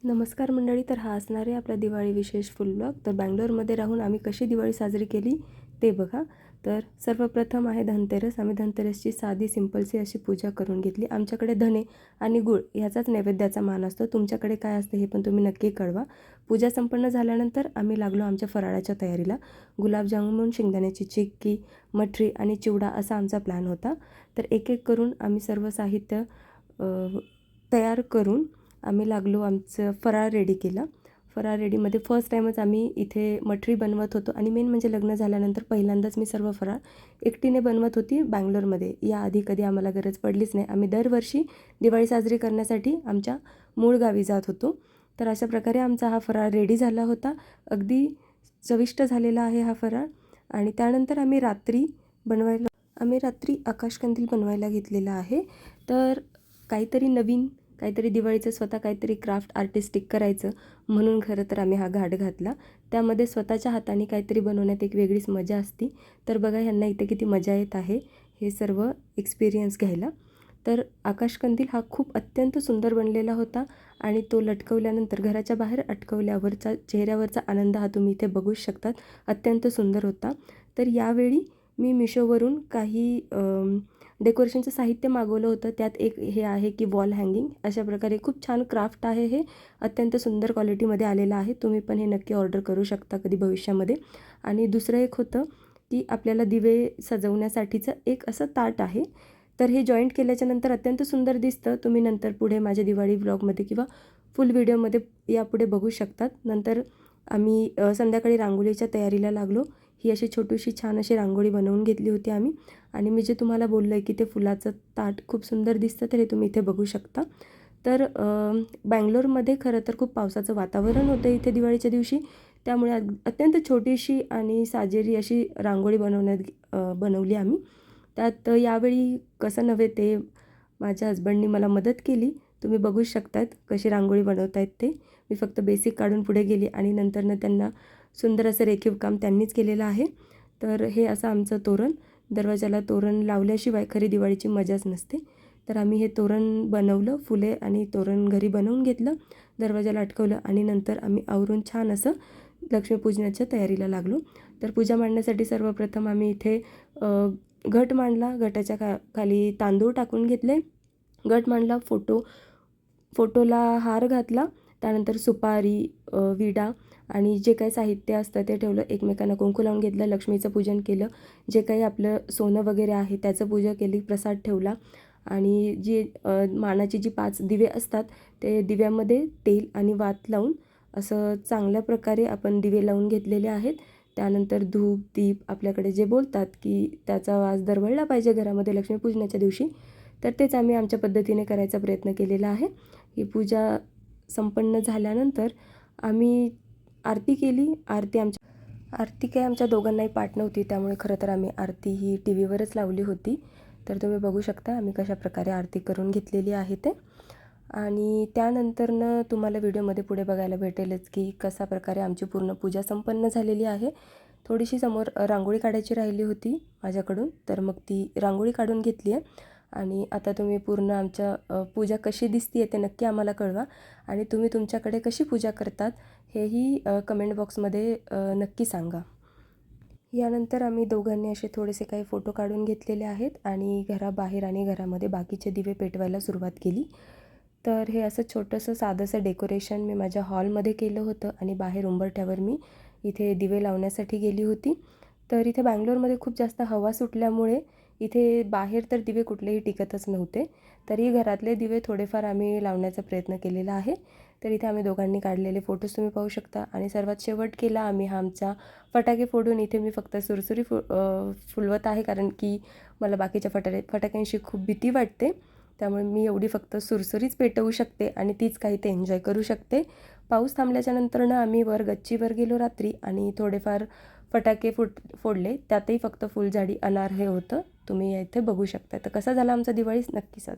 नमस्कार मंडळी. तर हा असणार आहे आपला दिवाळी विशेष फुल ब्लॉग. तर बंगलोरमध्ये राहून आम्ही कशी दिवाळी साजरी केली ते बघा. तर सर्वप्रथम आहे धनतेरस. आम्ही धनतेरसची साधी सिंपलशी अशी पूजा करून घेतली. आमच्याकडे धने आणि गूळ ह्याचाच नैवेद्याचा मान असतो. तुमच्याकडे काय असतं हे पण तुम्ही नक्की कळवा. पूजा संपन्न झाल्यानंतर आम्ही लागलो आमच्या फराळाच्या तयारीला. गुलाबजामुन, शेंगदाण्याची चिक्की, मठरी आणि चिवडा असा आमचा प्लॅन होता. तर एक एक करून आम्ही सर्व साहित्य तयार करून आम्ही लागलो आमचं फराळ रेडी केला. फराळ रेडीमध्ये फर्स्ट टाईमच आम्ही इथे मठरी बनवत होतो आणि मेन म्हणजे लग्न झाल्यानंतर पहिल्यांदाच मी सर्व फराळ एकटीने बनवत होती बंगलोरमध्ये. याआधी कधी आम्हाला गरज पडलीच नाही. आम्ही दरवर्षी दिवाळी साजरी करण्यासाठी आमच्या मूळ गावी जात होतो. तर अशा प्रकारे आमचा हा फराळ रेडी झाला होता. अगदी चविष्ट झालेला आहे हा फराळ. आणि त्यानंतर आम्ही रात्री आकाशकंदील बनवायला घेतलेला आहे. तर काहीतरी नवीन, काहीतरी दिवाळीचं स्वतः काहीतरी क्राफ्ट आर्टिस्टिक करायचं म्हणून खरं तर आम्ही हा घाट घातला. त्यामध्ये स्वतःच्या हाताने काहीतरी बनवण्यात एक वेगळीच मजा असते. तर बघा ह्यांना इथे किती मजा येत आहे हे सर्व एक्सपिरियन्स घ्यायला. तर आकाशकंदील हा खूप अत्यंत सुंदर बनलेला होता आणि तो लटकवल्यानंतर घराच्या बाहेर अटकवल्यावरचा चेहऱ्यावरचा आनंद हा तुम्ही इथे बघूच शकतात. अत्यंत सुंदर होता. तर यावेळी मी मिशोवरून काही डेकोरेशनचं साहित्य मागवलं होतं. त्यात एक हे आहे की वॉल हँगिंग. अशा प्रकारे खूप छान क्राफ्ट आहे हे. अत्यंत सुंदर क्वालिटीमध्ये आलेलं आहे. तुम्ही पण हे नक्की ऑर्डर करू शकता कधी भविष्यामध्ये. आणि दुसरं एक होतं की आपल्याला दिवे सजवण्यासाठीचं एक असं ताट आहे. तर हे जॉईंट केल्याच्यानंतर अत्यंत सुंदर दिसतं. तुम्ही नंतर पुढे माझ्या दिवाळी व्लॉगमध्ये किंवा फुल व्हिडिओमध्ये यापुढे बघू शकतात. नंतर आम्ही संध्याकाळी रांगोळीच्या तयारीला लागलो. ही अशी छोटीशी छान अशी रांगोळी बनवून घेतली होती आम्ही. आणि मी जे तुम्हाला बोललं आहे की ते फुलाचं ताट खूप सुंदर दिसतं, तर हे तुम्ही इथे बघू शकता. तर बंगलोरमध्ये खरं तर खूप पावसाचं वातावरण होतं इथे दिवाळीच्या दिवशी. त्यामुळे अत्यंत छोटीशी आणि साजेरी अशी रांगोळी बनवली आम्ही. त्यात यावेळी कसं नव्हे ते माझ्या हसबंडनी मला मदत केली. तुम्ही बघू शकतात कशी रांगोळी बनवत आहेत ते. मी फक्त बेसिक काढून पुढे गेली आणि नंतरनं त्यांना सुंदर असं रेखीव काम त्यांनीच केलेलं आहे. तर हे असं आमचं तोरण. दरवाजाला तोरण लावल्याशिवाय खरी दिवाळीची मजाच नसते. तर आम्ही हे तोरण बनवलं. फुले आणि तोरण घरी बनवून घेतलं, दरवाजाला अटकवलं आणि नंतर आम्ही आवरून छान असं लक्ष्मीपूजनाच्या तयारीला लागलो. तर पूजा मांडण्यासाठी सर्वप्रथम आम्ही इथे घट मांडला. घटाच्या खाली तांदूळ टाकून घेतले. घट मांडला. फोटोला हार घातला. त्यानंतर सुपारी, विडा आणि जे काही साहित्य असतं ते ठेवलं. एकमेकांना कुंकू लावून घेतलं. लक्ष्मीचं पूजन केलं. जे काही आपलं सोनं वगैरे आहे त्याचं पूजा केली. प्रसाद ठेवला आणि जी मानाची जी 5 दिवे असतात ते दिव्यामध्ये तेल आणि वात लावून असं चांगल्या प्रकारे आपण दिवे लावून घेतलेले आहेत. त्यानंतर धूप, दीप आपल्याकडे जे बोलतात की त्याचा वास दरवळला पाहिजे घरामध्ये लक्ष्मीपूजनाच्या दिवशी. तर तेच आम्ही आमच्या पद्धतीने करायचा प्रयत्न केलेला आहे. ही पूजा संपन्न झाल्यानंतर आम्ही आरती केली. आरती काही आमच्या दोघांनाही पाठ नव्हती, त्यामुळे खरं तर आम्ही आरती ही टी व्हीवरच लावली होती. तर तुम्ही बघू शकता आम्ही कशाप्रकारे आरती करून घेतलेली आहे ते. आणि त्यानंतरनं तुम्हाला व्हिडिओमध्ये पुढे बघायला भेटेलच की कशा प्रकारे आमची पूर्ण पूजा संपन्न झालेली आहे. थोडीशी समोर रांगोळी काढायची राहिली होती माझ्याकडून, तर मग ती रांगोळी काढून घेतली आहे. आणि आता तुम्ही पूर्ण आमच्या पूजा कशी दिसते ते नक्की आम्हाला कळवा. आणि तुम्ही तुमच्याकडे कशी पूजा करतात हेही कमेंट बॉक्समध्ये नक्की सांगा. यानंतर आम्ही दोघांनी असे थोडेसे काही फोटो काढून घेतलेले आहेत आणि घराबाहेर आणि घरामध्ये बाकीचे दिवे पेटवायला सुरुवात केली. तर हे असं छोटंसं साधंसं डेकोरेशन मी माझ्या हॉलमध्ये केलं होतं आणि बाहेर उंबरठ्यावर मी इथे दिवे लावण्यासाठी गेली होती. तर इथे बंगलोरमध्ये खूप जास्त हवा सुटल्यामुळे इथे बाहेर तर दिवे कुठलेही टिकतच नव्हते. तरी घरातले दिवे थोडेफार आम्ही लावण्याचा प्रयत्न केलेला आहे. तर इथे आम्ही दोघांनी काढलेले फोटोज तुम्ही पाहू शकता. आणि सर्वात शेवट केला आम्ही हा आमचा फटाके फोडून. इथे मी फक्त सुरसुरी फुलवत आहे कारण की मला बाकीच्या फटाक्यांशी खूप भीती वाटते. त्यामुळे मी एवढी फक्त सुरसुरीच पेटवू शकते आणि तीच काही ते एन्जॉय करू शकते. पाऊस थांबल्याच्या नंतरनं आम्ही गच्चीवर गेलो रात्री आणि थोडेफार फटाके फोडले. त्यातही फक्त फुलझाडी अनार हे होतं. तुम्ही इथे बघू शकता. तर कसा झाला आमचा दिवाळी नक्की साजरा.